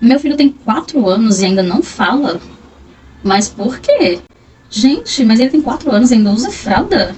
Meu filho tem 4 anos e ainda não fala? Mas por quê? Gente, mas ele tem 4 anos e ainda usa fralda?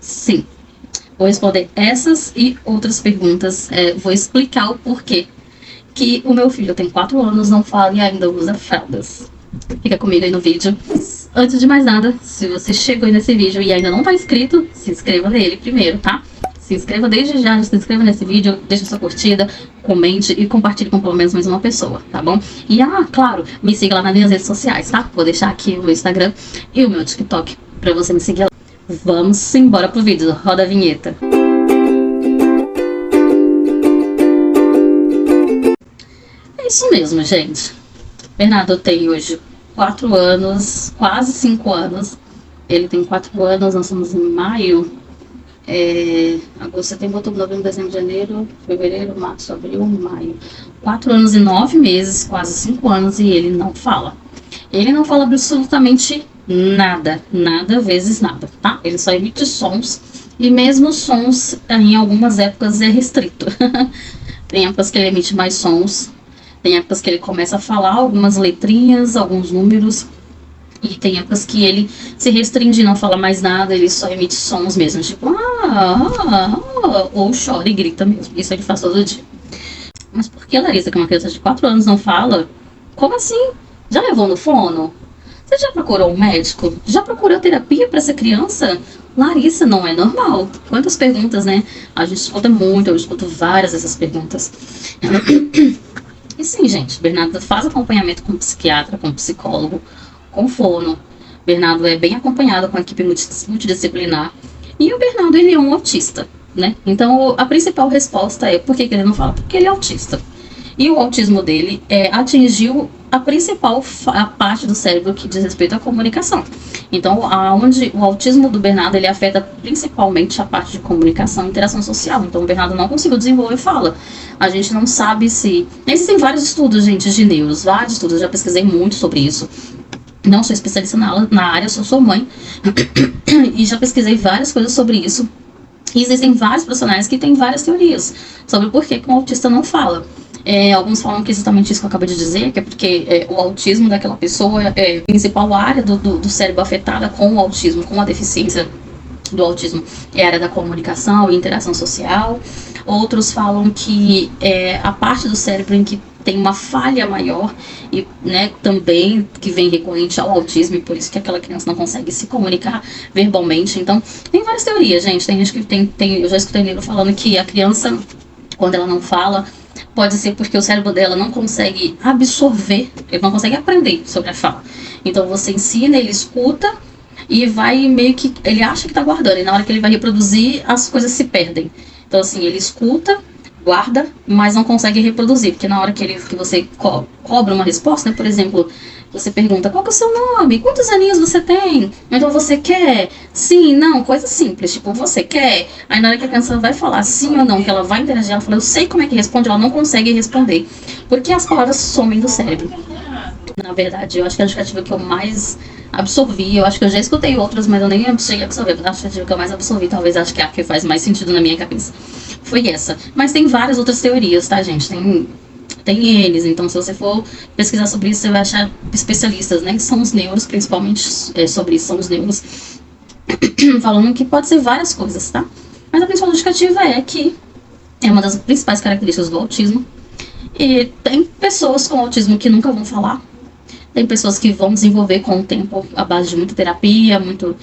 Sim. Vou responder essas e outras perguntas. Vou explicar o porquê que o meu filho tem 4 anos, não fala e ainda usa fraldas. Fica comigo aí no vídeo. Antes de mais nada, se você chegou aí nesse vídeo e ainda não tá inscrito, se inscreva nele primeiro, tá? Se inscreva desde já, se inscreva nesse vídeo, deixa sua curtida, comente e compartilhe com pelo menos mais uma pessoa, tá bom? E, claro, me siga lá nas minhas redes sociais, tá? Vou deixar aqui o meu Instagram e o meu TikTok pra você me seguir lá. Vamos embora pro vídeo, roda a vinheta. É isso mesmo, gente. Bernardo tem hoje 4 anos, quase 5 anos. Ele tem 4 anos, nós estamos em maio. Agosto, setembro, outubro, novembro, dezembro, janeiro, fevereiro, março, abril, maio. 4 anos e 9 meses, quase 5 anos, e ele não fala. Ele não fala absolutamente nada, nada vezes nada, tá? Ele só emite sons, e mesmo sons, em algumas épocas, é restrito. Tem épocas que ele emite mais sons, tem épocas que ele começa a falar algumas letrinhas, alguns números, e tem épocas que ele se restringe, não fala mais nada, ele só emite sons mesmo, tipo, ou chora e grita mesmo. Isso ele faz todo dia. Mas por que, Larissa, que uma criança de 4 anos não fala? Como assim? Já levou no fono? Você já procurou um médico? Já procurou terapia para essa criança? Larissa, não é normal. Quantas perguntas, né? A gente escuta muito, eu escuto várias dessas perguntas. E sim, gente, Bernardo faz acompanhamento com psiquiatra, com psicólogo, com fono. Bernardo é bem acompanhado com a equipe multidisciplinar. E o Bernardo, ele é um autista, né? Então, a principal resposta é por que ele não fala? Porque ele é autista. E o autismo dele atingiu a principal parte do cérebro que diz respeito à comunicação. Então, onde o autismo do Bernardo, ele afeta principalmente a parte de comunicação e interação social. Então, o Bernardo não conseguiu desenvolver fala. A gente não sabe se... Existem vários estudos, gente, de neuros, vários estudos, eu já pesquisei muito sobre isso. Não sou especialista na área, sou mãe. E já pesquisei várias coisas sobre isso. E existem vários profissionais que têm várias teorias sobre por que um autista não fala. Alguns falam que é exatamente isso que eu acabei de dizer, que é porque o autismo daquela pessoa é a principal área do cérebro afetada com o autismo, com a deficiência do autismo, é a área da comunicação e interação social. Outros falam que a parte do cérebro em que tem uma falha maior e, né, também que vem recorrente ao autismo, e por isso que aquela criança não consegue se comunicar verbalmente. Então, tem várias teorias, gente. Tem gente que eu já escutei livro falando que a criança, quando ela não fala, pode ser porque o cérebro dela não consegue absorver, ele não consegue aprender sobre a fala. Então você ensina, ele escuta e vai meio que, ele acha que está guardando, e na hora que ele vai reproduzir, as coisas se perdem. Então assim, ele escuta, guarda, mas não consegue reproduzir, porque na hora que você cobra uma resposta, né, por exemplo, você pergunta, qual que é o seu nome? Quantos aninhos você tem? Então você quer? Sim, não, coisa simples, tipo, você quer? Aí na hora que a criança vai falar sim ou não, que ela vai interagir, ela fala, eu sei como é que responde, ela não consegue responder, porque as palavras somem do cérebro. Na verdade, eu acho que a justificativa que eu mais absorvi, eu acho que eu já escutei outras, mas eu nem cheguei a absorver, mas a justificativa que eu mais absorvi, talvez acho que é a que faz mais sentido na minha cabeça, foi essa. Mas tem várias outras teorias, tá, gente? Tem eles, então se você for pesquisar sobre isso, você vai achar especialistas, né, que são os neuros, principalmente sobre isso, são os neuros, falando que pode ser várias coisas, tá? Mas a principal justificativa é que é uma das principais características do autismo, e tem pessoas com autismo que nunca vão falar, tem pessoas que vão desenvolver com o tempo à base de muita terapia, muito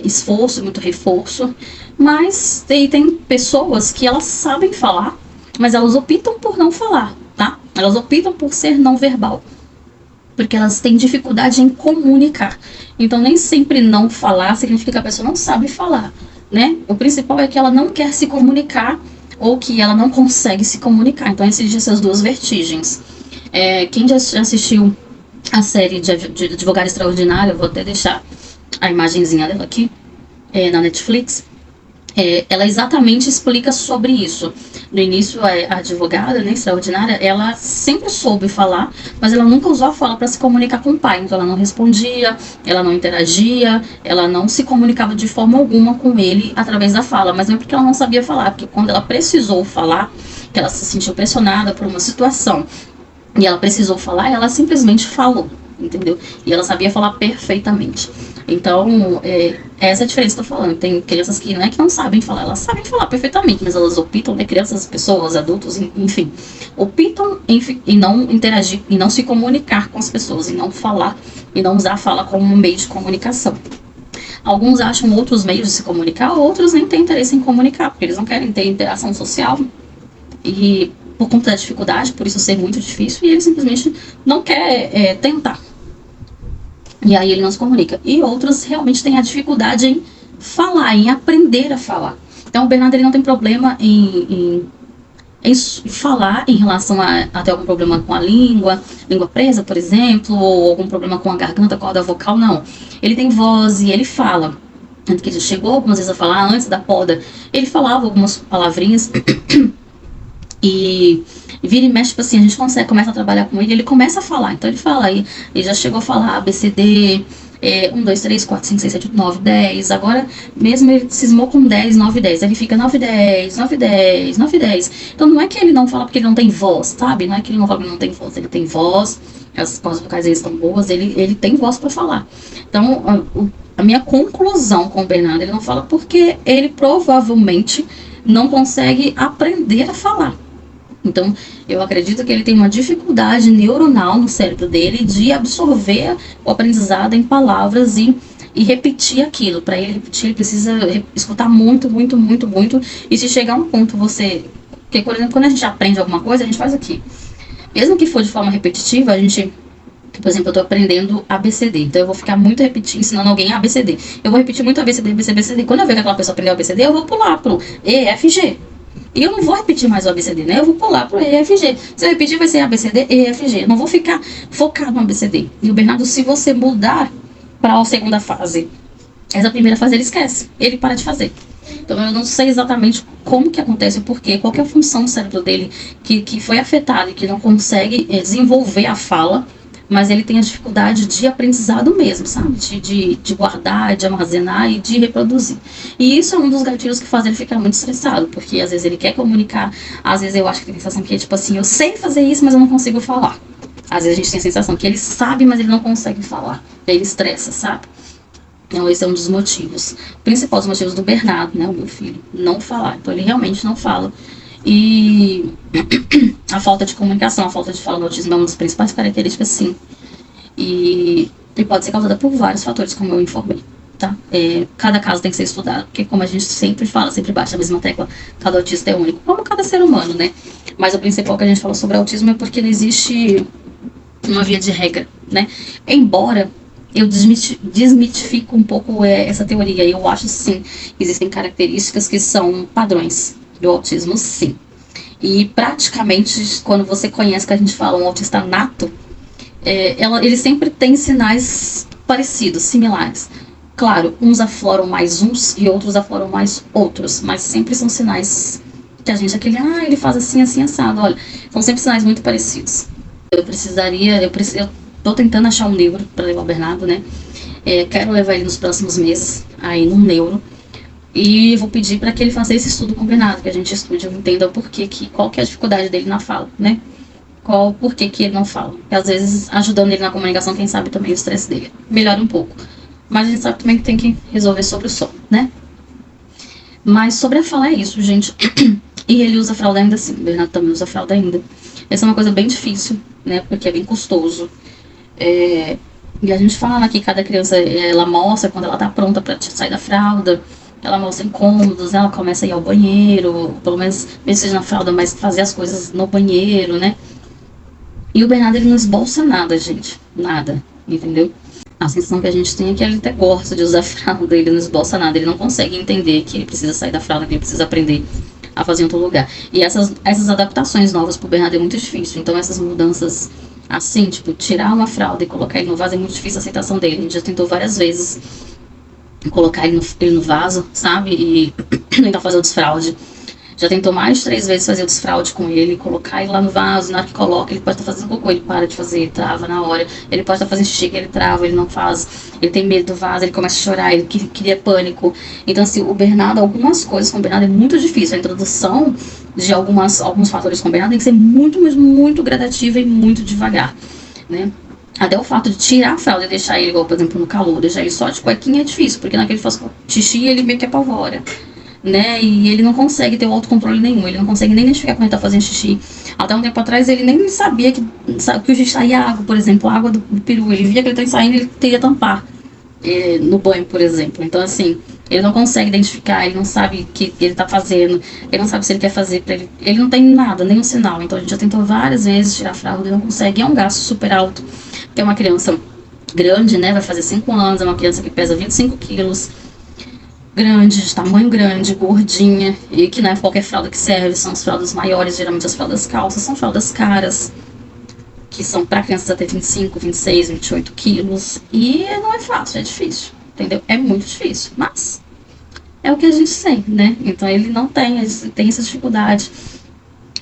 esforço, muito reforço, mas tem pessoas que elas sabem falar, mas elas optam por não falar, tá? Elas optam por ser não verbal, porque elas têm dificuldade em comunicar. Então nem sempre não falar significa que a pessoa não sabe falar, né? O principal é que ela não quer se comunicar ou que ela não consegue se comunicar. Então existem essas duas vertigens. Quem já assistiu a série de Advogado Extraordinário, eu vou até deixar a imagenzinha dela aqui, na Netflix, ela exatamente explica sobre isso. No início, a advogada, né, extraordinária, ela sempre soube falar, mas ela nunca usou a fala para se comunicar com o pai. Então ela não respondia, ela não interagia, ela não se comunicava de forma alguma com ele através da fala. Mas não é porque ela não sabia falar, porque quando ela precisou falar, que ela se sentiu pressionada por uma situação e ela precisou falar, ela simplesmente falou, entendeu? E ela sabia falar perfeitamente. Então, essa é a diferença que eu tô falando. Tem crianças que não é que não sabem falar, elas sabem falar perfeitamente, mas elas optam, né? Crianças, pessoas, adultos, enfim, optam em não interagir, em não se comunicar com as pessoas, em não falar, e não usar a fala como um meio de comunicação. Alguns acham outros meios de se comunicar, outros nem têm interesse em comunicar, porque eles não querem ter interação social e por conta da dificuldade, por isso ser muito difícil, e ele simplesmente não quer tentar. E aí ele não se comunica. E outros realmente têm a dificuldade em falar, em aprender a falar. Então o Bernardo ele não tem problema em falar em relação a ter algum problema com a língua presa, por exemplo, ou algum problema com a garganta, corda vocal, não. Ele tem voz e ele fala. Tanto que ele chegou algumas vezes a falar antes da poda, ele falava algumas palavrinhas e vira e mexe, tipo assim, a gente começa a trabalhar com ele começa a falar. Então ele fala aí, ele já chegou a falar ABCD, 1, 2, 3, 4, 5, 6, 7, 8, 9, 10. Agora, mesmo ele cismou com 10, 9, 10. Aí ele fica 9, 10, 9, 10, 9, 10. Então não é que ele não fala porque ele não tem voz, sabe? Não é que ele não fala porque ele não tem voz. Ele tem voz, as cordas vocais dele estão boas, ele tem voz pra falar. Então, a minha conclusão com o Bernardo, ele não fala porque ele provavelmente não consegue aprender a falar. Então, eu acredito que ele tem uma dificuldade neuronal no cérebro dele de absorver o aprendizado em palavras e repetir aquilo. Para ele repetir, ele precisa escutar muito, muito, muito, muito. E se chegar a um ponto porque, por exemplo, quando a gente aprende alguma coisa, a gente faz aqui. Mesmo que for de forma repetitiva, a gente... Por exemplo, eu tô aprendendo ABCD, então eu vou ficar muito repetindo, ensinando alguém ABCD. Eu vou repetir muito ABCD, ABCD. Quando eu ver que aquela pessoa aprendeu ABCD, eu vou pular pro EFG. E eu não vou repetir mais o ABCD, né? Eu vou pular pro EFG. Se eu repetir, vai ser ABCD, EFG. Eu não vou ficar focado no ABCD. E o Bernardo, se você mudar para a segunda fase, essa primeira fase ele esquece. Ele para de fazer. Então eu não sei exatamente como que acontece, o porquê, qual que é a função do cérebro dele que foi afetada e que não consegue desenvolver a fala, mas ele tem a dificuldade de aprendizado mesmo, sabe? De guardar, de armazenar e de reproduzir. E isso é um dos gatilhos que faz ele ficar muito estressado, porque às vezes ele quer comunicar, às vezes eu acho que tem a sensação que é tipo assim, eu sei fazer isso, mas eu não consigo falar. Às vezes a gente tem a sensação que ele sabe, mas ele não consegue falar. E aí ele estressa, sabe? Então esse é um dos motivos. Principais motivos do Bernardo, né, o meu filho, não falar. Então ele realmente não fala. E a falta de comunicação, a falta de fala no autismo é uma das principais características, sim. E pode ser causada por vários fatores, como eu informei, tá? Cada caso tem que ser estudado, porque como a gente sempre fala, sempre bate a mesma tecla, cada autista é único, como cada ser humano, né? Mas o principal que a gente fala sobre autismo é porque não existe uma via de regra, né? Embora eu desmitifico um pouco essa teoria, eu acho sim, existem características que são padrões do autismo, sim. E praticamente, quando você conhece, que a gente fala um autista nato, ele sempre tem sinais parecidos, similares. Claro, uns afloram mais uns e outros afloram mais outros, mas sempre são sinais que a gente, ele faz assim, assim, assado, olha, são sempre sinais muito parecidos. Eu tô tentando achar um neuro para levar o Bernardo, né? Quero levar ele nos próximos meses, aí num neuro. E vou pedir para que ele faça esse estudo com o Bernardo, que a gente estude, eu entenda o porquê, qual que é a dificuldade dele na fala, né? Qual o porquê que ele não fala. E às vezes, ajudando ele na comunicação, quem sabe também o estresse dele melhora um pouco. Mas a gente sabe também que tem que resolver sobre o som, né? Mas sobre a fala é isso, gente. E ele usa fralda ainda assim, o Bernardo também usa fralda ainda. Essa é uma coisa bem difícil, né? Porque é bem custoso. E a gente fala que cada criança, ela mostra quando ela tá pronta para sair da fralda. Ela mostra incômodos, ela começa a ir ao banheiro, pelo menos, mesmo seja na fralda, mas fazer as coisas no banheiro, né? E o Bernardo, ele não esboça nada, gente. Nada, entendeu? A sensação que a gente tem é que ele até gosta de usar fralda, ele não esboça nada, ele não consegue entender que ele precisa sair da fralda, que ele precisa aprender a fazer em outro lugar. E essas adaptações novas pro Bernardo é muito difícil, então essas mudanças assim, tipo, tirar uma fralda e colocar ele no vaso é muito difícil a aceitação dele. A gente já tentou várias vezes colocar ele no vaso, sabe? E tentar fazer o desfraude. Já tentou mais de 3 vezes fazer o desfraude com ele, colocar ele lá no vaso, na hora que coloca, ele pode estar fazendo cocô, ele para de fazer, trava na hora. Ele pode estar fazendo xixi, ele trava, ele não faz. Ele tem medo do vaso, ele começa a chorar, ele cria pânico. Então, assim, o Bernardo, algumas coisas com o Bernardo é muito difícil. A introdução de alguns fatores com o Bernardo tem que ser muito, mas muito gradativa e muito devagar, né? Até o fato de tirar a fralda e deixar ele, igual, por exemplo, no calor, deixar ele só de cuequinha é difícil, porque naquele faz xixi ele meio que apavora, né? E ele não consegue ter o autocontrole nenhum, ele não consegue nem identificar quando ele tá fazendo xixi. Até um tempo atrás ele nem sabia que o xixi saía água, por exemplo, a água do peru. Ele via que ele tá saindo, ele teria tampar no banho, por exemplo. Então, assim, ele não consegue identificar, ele não sabe o que ele tá fazendo, ele não sabe se ele quer fazer pra ele. Ele não tem nada, nenhum sinal. Então a gente já tentou várias vezes tirar a fralda e não consegue. É um gasto super alto, porque é uma criança grande, né? Vai fazer 5 anos, é uma criança que pesa 25 quilos. Grande, de tamanho grande, gordinha, e que não é qualquer fralda que serve, são as fraldas maiores, geralmente as fraldas calças, são fraldas caras, que são para crianças até 25, 26, 28 quilos, e não é fácil, é difícil, entendeu? É muito difícil, mas é o que a gente tem, né? Então ele não tem essa dificuldade.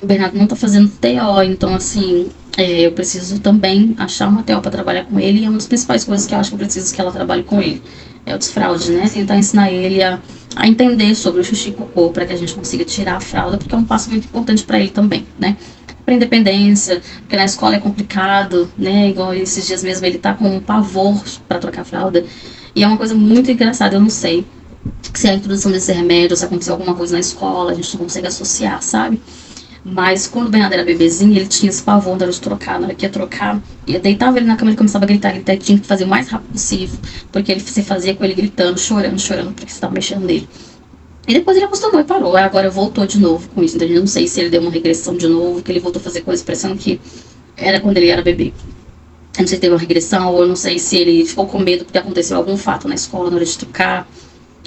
O Bernardo não tá fazendo TO, então assim, eu preciso também achar uma TO para trabalhar com ele, e é uma das principais coisas que eu acho que eu preciso que ela trabalhe com ele. É o desfraude, né? Tentar ensinar ele a entender sobre o xixi e cocô para que a gente consiga tirar a fralda, porque é um passo muito importante para ele também, né? Para independência, porque na escola é complicado, né? Igual esses dias mesmo ele tá com um pavor para trocar a fralda. E é uma coisa muito engraçada, eu não sei se é a introdução desse remédio, se aconteceu alguma coisa na escola, a gente não consegue associar, sabe? Mas quando o Bernardo era bebezinho, ele tinha esse pavor na hora de trocar. Na hora que ia trocar, eu deitava ele na cama, ele começava a gritar, ele tinha que fazer o mais rápido possível, porque ele se fazia com ele gritando, chorando, porque você estava mexendo nele. E depois ele acostumou e parou. Agora voltou de novo com isso. Então eu não sei se ele deu uma regressão de novo, que ele voltou a fazer coisas parecendo que era quando ele era bebê. Eu não sei se teve uma regressão, ou eu não sei se ele ficou com medo porque aconteceu algum fato na escola na hora de trocar.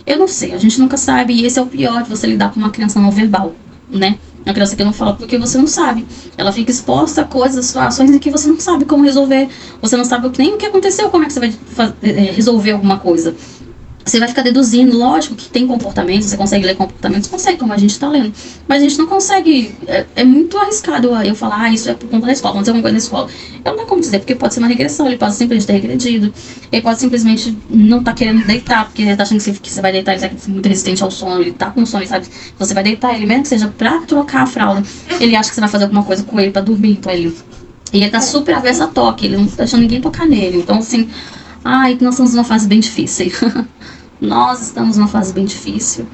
Eu não sei, a gente nunca sabe. E esse é o pior de você lidar com uma criança não verbal, né? Uma criança que não fala porque você não sabe. Ela fica exposta a coisas, situações em que você não sabe como resolver. Você não sabe nem o que aconteceu, como é que você vai resolver alguma coisa. Você vai ficar deduzindo, lógico que tem comportamentos, você consegue ler comportamentos, consegue, como a gente tá lendo. Mas a gente não consegue, é muito arriscado eu falar, isso é por conta da escola, aconteceu alguma coisa na escola. Eu não tenho como dizer, porque pode ser uma regressão, ele pode simplesmente ter regredido, ele pode simplesmente não tá querendo deitar, porque ele tá achando que você vai deitar, ele tá muito resistente ao sono, ele tá com sono, sabe? Você vai deitar ele, mesmo que seja pra trocar a fralda, ele acha que você vai fazer alguma coisa com ele pra dormir, então ele tá super averso a toque, ele não tá deixando ninguém tocar nele, então assim, ai, nós estamos numa fase bem difícil. Nós estamos numa fase bem difícil,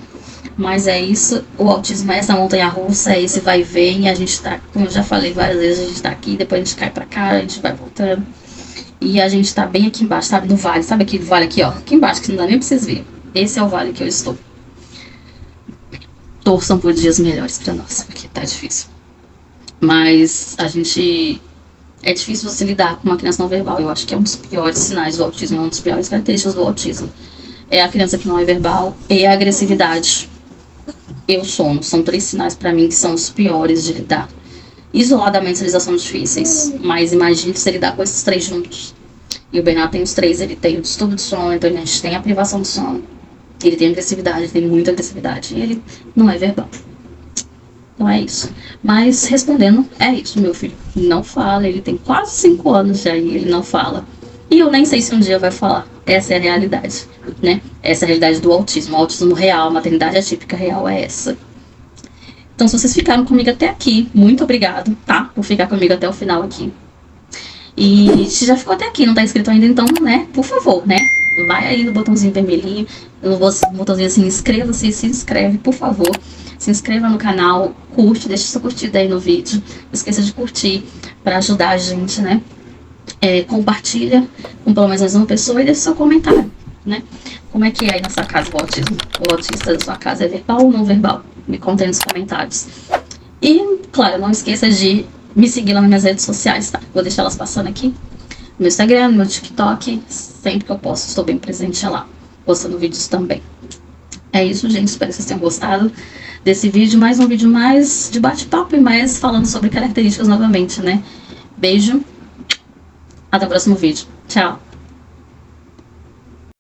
mas é isso, o autismo é essa montanha-russa, é esse vai e vem, e a gente tá, como eu já falei várias vezes, a gente tá aqui, depois a gente cai pra cá, a gente vai voltando, e a gente tá bem aqui embaixo, sabe, no vale, sabe aquele vale aqui, ó, aqui embaixo, que não dá nem pra vocês verem, esse é o vale que eu estou. Torçam por dias melhores pra nós, porque tá difícil, mas a gente... É difícil você lidar com uma criança não verbal. Eu acho que é um dos piores sinais do autismo, é uma das piores características do autismo. É a criança que não é verbal e a agressividade e o sono. São 3 sinais para mim que são os piores de lidar. Isoladamente eles já são difíceis, mas imagine você lidar com esses 3 juntos. E o Bernardo tem os 3, ele tem o distúrbio de sono, então a gente tem a privação de sono. Ele tem agressividade, ele tem muita agressividade e ele não é verbal. Então é isso. Mas respondendo, é isso, meu filho não fala, ele tem quase 5 anos já e ele não fala. E eu nem sei se um dia vai falar. Essa é a realidade, né? Essa é a realidade do autismo. O autismo real, a maternidade atípica real é essa. Então se vocês ficaram comigo até aqui, muito obrigado, tá? Por ficar comigo até o final aqui. E se já ficou até aqui, não tá inscrito ainda, então, né? Por favor, né? Vai aí no botãozinho vermelhinho, no botãozinho assim, inscreva-se, se inscreve, por favor. Se inscreva no canal, curte, deixa sua curtida aí no vídeo. Não esqueça de curtir para ajudar a gente, né? Compartilha com pelo menos uma pessoa e deixa seu comentário, né? Como é que é aí na sua casa o autismo? O autista da sua casa é verbal ou não verbal? Me conta aí nos comentários. E, claro, não esqueça de me seguir lá nas minhas redes sociais, tá? Vou deixar elas passando aqui. No meu Instagram, no meu TikTok, sempre que eu posso, estou bem presente lá, postando vídeos também. É isso, gente, espero que vocês tenham gostado desse vídeo, mais um vídeo mais de bate-papo e mais falando sobre características novamente, né? Beijo, até o próximo vídeo, tchau!